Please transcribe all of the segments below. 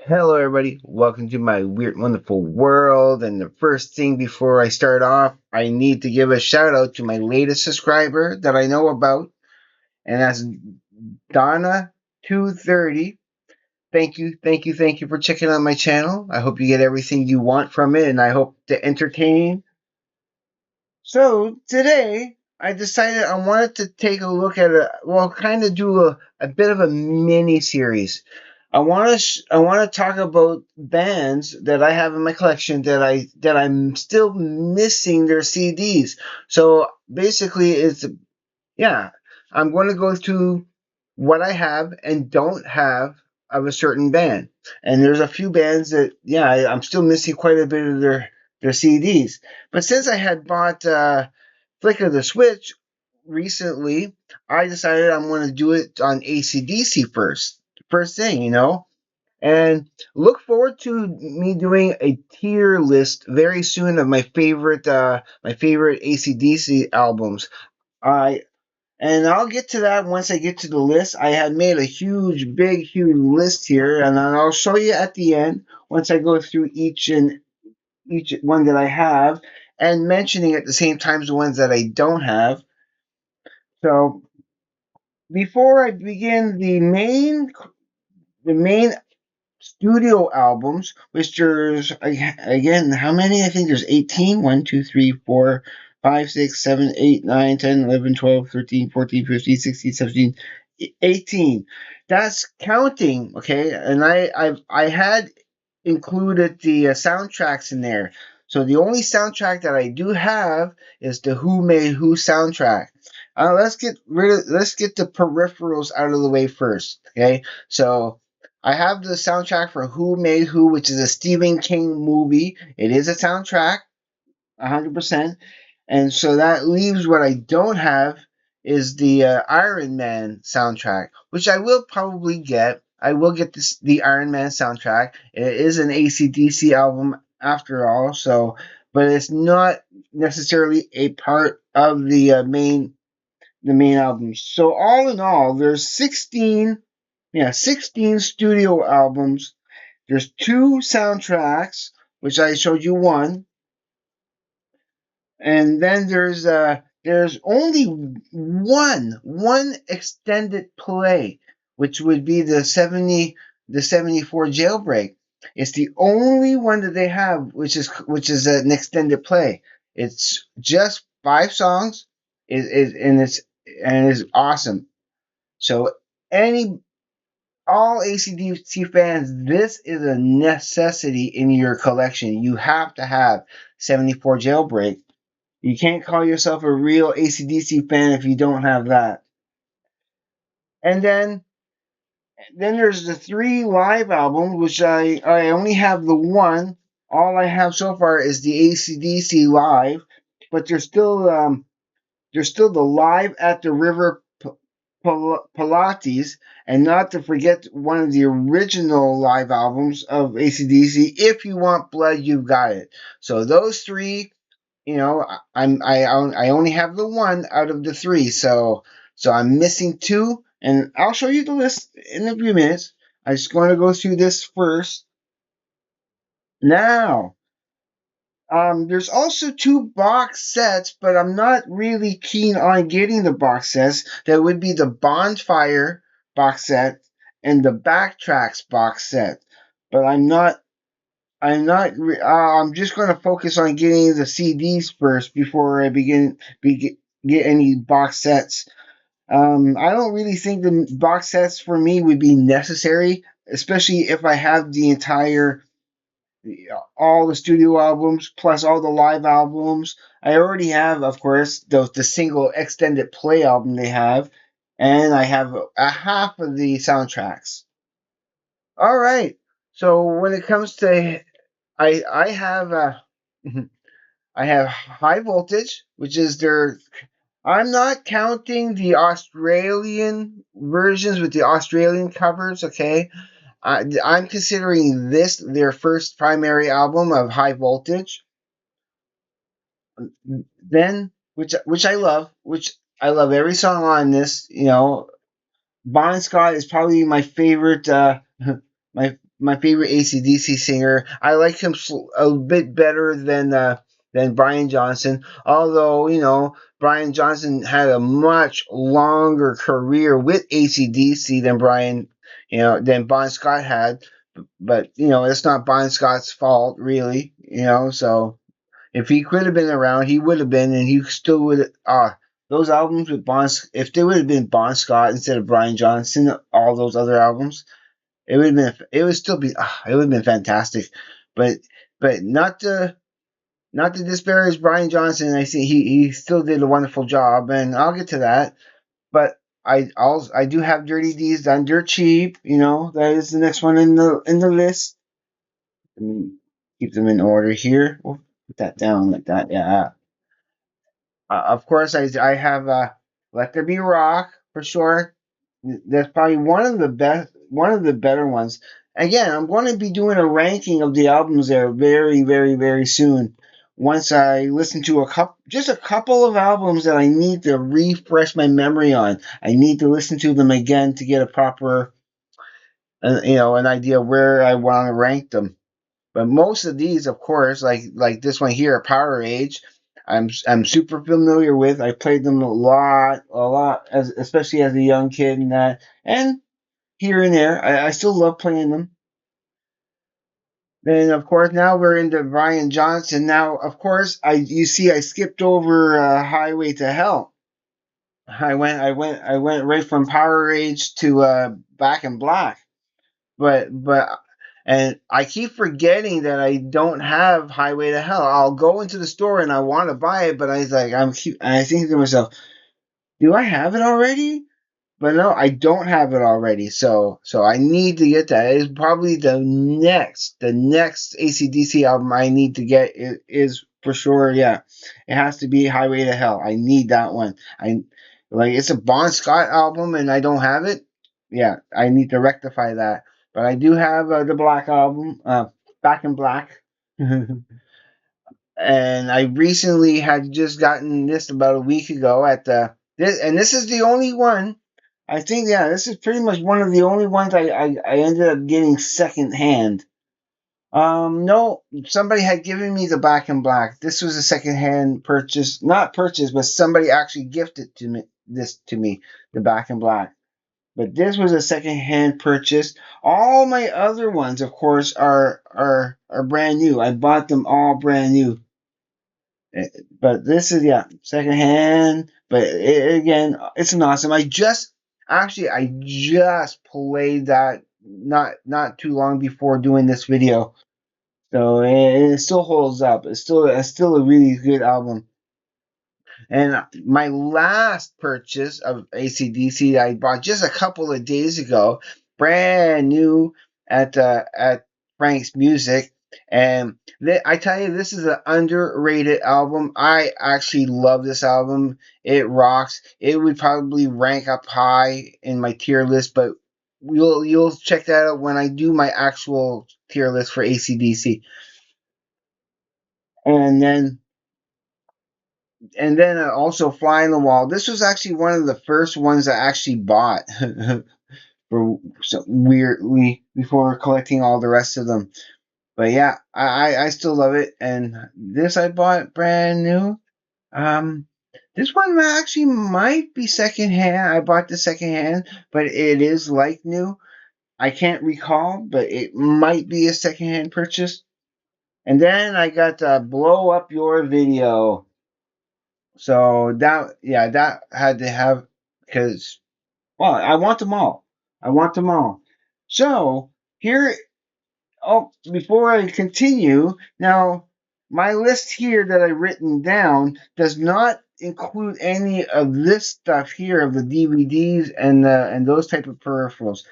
Hello, everybody. Welcome to my weird, wonderful world. And the first thing before I start off, I need to give a shout out to my latest subscriber that I know about, and that's Donna230. Thank you, thank you, thank you for checking out my channel. I hope you get everything you want from it, and I hope to entertain. So today, I decided I wanted to take a look at kind of do a bit of a mini series. I want to talk about bands that I have in my collection that I'm still missing their CDs. So basically, yeah, I'm going to go through what I have and don't have of a certain band. And there's a few bands that, I'm still missing quite a bit of their CDs. But since I had bought Flick of the Switch recently, I decided I'm going to do it on ACDC first. First thing. And look forward to me doing a tier list very soon of my favorite ACDC albums. I and I'll get to that once I get to the list. I had made a huge list here, and I'll show you at the end once I go through each one that I have, and mentioning at the same time the ones that I don't have. So before I begin the main studio albums, which there's again how many? I think there's 18. 1, 2, 3, 4, 5, 6, 7, 8, 9, 10, 11, 12, 13, 14, 15, 16, 17, 18. That's counting, okay? And I had included the soundtracks in there. So the only soundtrack that I do have is the Who Made Who soundtrack. Let's get the peripherals out of the way first, okay? So I have the soundtrack for Who Made Who, which is a Stephen King movie. It is a soundtrack, 100%. And so that leaves what I don't have is the Iron Man soundtrack, which I will probably get. I will get the Iron Man soundtrack. It is an AC/DC album after all, but it's not necessarily a part of the main album. So all in all, there's 16 studio albums. There's two soundtracks, which I showed you one, and then there's only one extended play, which would be the 74 Jailbreak. It's the only one that they have, which is an extended play. It's just 5 songs, and it's awesome. So any all AC/DC fans, this is a necessity in your collection. You have to have 74 Jailbreak. You can't call yourself a real AC/DC fan if you don't have that. And then there's the 3 live albums, which I only have the one. All I have so far is the AC/DC live, but there's still the live at the River Pilates, and not to forget one of the original live albums of AC/DC. If you want blood, you've got it. So those three, I only have the one out of the three, so I'm missing two, and I'll show you the list in a few minutes. I just want to go through this first. Now, there's also 2 box sets, but I'm not really keen on getting the box sets. That would be the Bonfire box set and the Backtracks box set. But I'm just going to focus on getting the CDs first before I get any box sets. I don't really think the box sets for me would be necessary, especially if I have all the studio albums plus all the live albums. I already have, of course, the single extended play album they have, and I have a half of the soundtracks. All right. So when it comes to, I have I have High Voltage, which is their. I'm not counting the Australian versions with the Australian covers. Okay, I'm considering this their first primary album of High Voltage. Then, which I love every song on this. Bon Scott is probably my favorite. My my favorite AC/DC singer. I like him a bit better than Brian Johnson. Although Brian Johnson had a much longer career with AC/DC than Bon Scott had. But it's not Bon Scott's fault, really. So if he could have been around, he would have been, and he still would. Those albums with if they would have been Bon Scott instead of Brian Johnson, all those other albums, it would have been. It would still be. It would have been fantastic, but not to disparage Brian Johnson. I see he still did a wonderful job, and I'll get to that. But I do have Dirty D's done dirt cheap. That is the next one in the list. Let me keep them in order here. We'll put that down like that. Yeah. Of course, I have Let There Be Rock for sure. That's probably one of the better ones. Again, I'm going to be doing a ranking of the albums there very, very, very soon. Once I listen to just a couple of albums that I need to refresh my memory on. I need to listen to them again to get a proper, an idea where I want to rank them. But most of these, of course, like this one here, Power Age, I'm super familiar with. I played them a lot, especially as a young kid and that, and here and there, I still love playing them. Then, of course, now we're into Brian Johnson. Now, of course, you see, I skipped over Highway to Hell. I went right from Power Age to Back in Black. But and I keep forgetting that I don't have Highway to Hell. I'll go into the store and I want to buy it, but I think to myself, do I have it already? But no, I don't have it already. So I need to get that. It's probably the next AC/DC album I need to get is for sure. Yeah, it has to be Highway to Hell. I need that one. It's a Bon Scott album and I don't have it. Yeah, I need to rectify that. But I do have the Black album, Back in Black. And I recently had just gotten this about a week ago and this is the only one. I think, yeah, this is pretty much one of the only ones I ended up getting second hand. No, somebody had given me the Back in Black. This was a second hand purchase, not purchase, but somebody actually gifted to me, the Back in Black. But this was a second hand purchase. All my other ones, of course, are brand new. I bought them all brand new. But this is, yeah, secondhand. But again, it's an awesome. I just played that not too long before doing this video, so it still holds up. It's still a really good album. And my last purchase of AC/DC I bought just a couple of days ago, brand new at Frank's Music. And I tell you, this is an underrated album. I actually love this album. It rocks. It would probably rank up high in my tier list, but you'll check that out when I do my actual tier list for AC/DC. And then also Fly on the Wall. This was actually one of the first ones I actually bought for weirdly before collecting all the rest of them. But yeah, I still love it. And this I bought brand new. This one actually might be secondhand. I bought the secondhand, but it is like new. I can't recall, but it might be a secondhand purchase. And then I got Blow Up Your Video. So that had to have, because, well, I want them all. I want them all. So here, before I continue, now my list here that I've written down does not include any of this stuff here of the DVDs and those type of peripherals.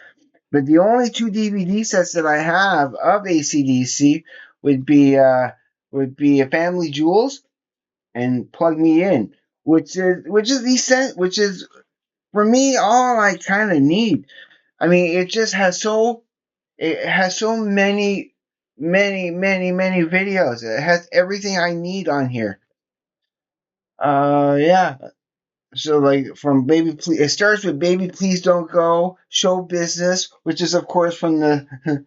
But the only two DVD sets that I have of AC/DC would be a Family Jewels and Plug Me In, which is for me all I kind of need. I mean, it has so many videos. It has everything I need on here. Yeah. So like from Baby Please, it starts with Baby Please Don't Go, Show Business, which is of course from the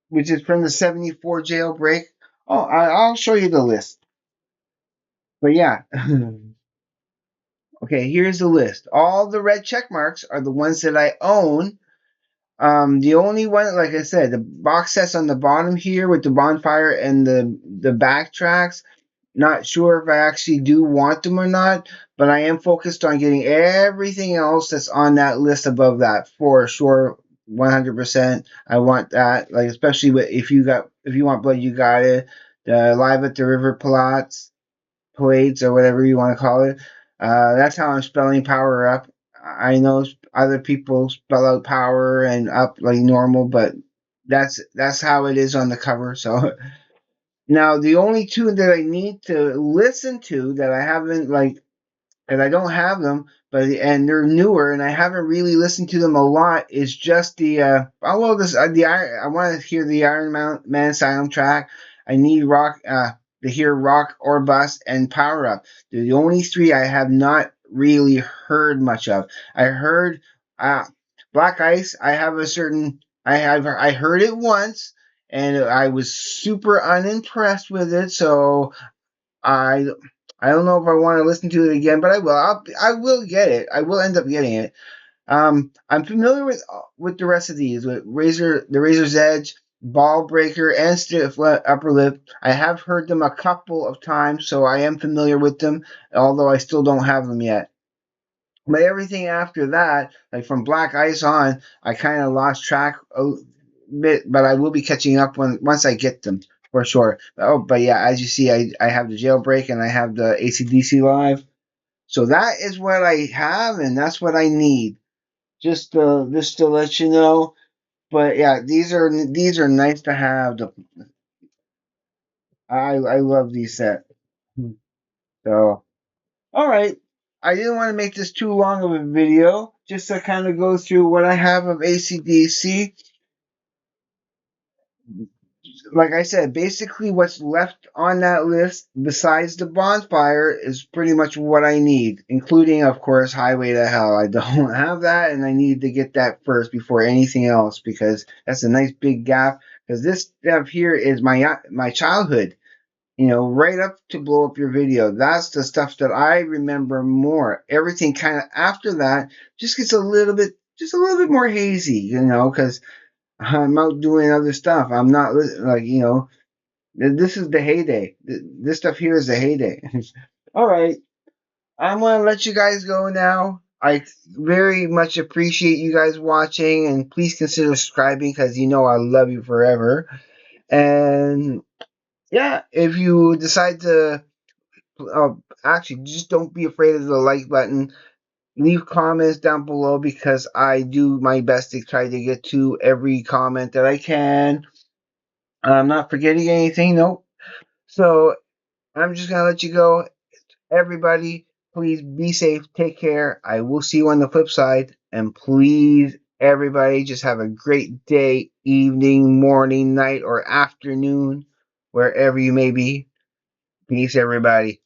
which is from the 74 jailbreak. Oh, I'll show you the list. But yeah. Okay, here's the list. All the red check marks are the ones that I own. The only one, like I said, the box sets on the bottom here with the bonfire and the backtracks. Not sure if I actually do want them or not, but I am focused on getting everything else that's on that list above that for sure. 100%. I want that. Like especially if you want blood, you got it. The live at the River Pallades or whatever you want to call it. That's how I'm spelling power up. I know other people spell out power and up like normal, but that's how it is on the cover. So now the only two that I need to listen to that I haven't like and I don't have them, but and they're newer, and I haven't really listened to them a lot. Is just the I want to hear the Man Asylum track. I need rock to hear Rock or Bust and Power Up. They're the only three I have not really heard much of. I heard uh, Black Ice. I heard it once, and I was super unimpressed with it. So I I don't know if I want to listen to it again, but I will. I will get it. I will end up getting it. I'm familiar with the rest of these with the Razor's Edge, Ball Breaker, and Stiff Upper Lip. I have heard them a couple of times, so I am familiar with them, although I still don't have them yet. But everything after that, like from Black Ice on, I kind of lost track a bit, but I will be catching up once I get them for sure. Oh, but yeah, as you see, I have the Jailbreak and I have the ACDC Live. So that is what I have, and that's what I need. Just to let you know. But yeah, these are nice to have. I love these sets. So all right. I didn't want to make this too long of a video, just to kind of go through what I have of ACDC. Like I said, basically what's left on that list, besides the bonfire, is pretty much what I need, including, of course, Highway to Hell. I don't have that, and I need to get that first before anything else, because that's a nice big gap. Because this stuff here is my childhood. Right up to Blow Up Your Video. That's the stuff that I remember more. Everything kind of after that just gets just a little bit more hazy, because I'm out doing other stuff. I'm not like, this is the heyday. This stuff here is the heyday. All right. I'm going to let you guys go now. I very much appreciate you guys watching, and please consider subscribing because I love you forever. And yeah, if you decide to actually, just don't be afraid of the like button. Leave comments down below because I do my best to try to get to every comment that I can. I'm not forgetting anything, nope. So I'm just gonna let you go. Everybody, please be safe, take care. I will see you on the flip side. And please, everybody, just have a great day, evening, morning, night, or afternoon, wherever you may be. Peace, everybody.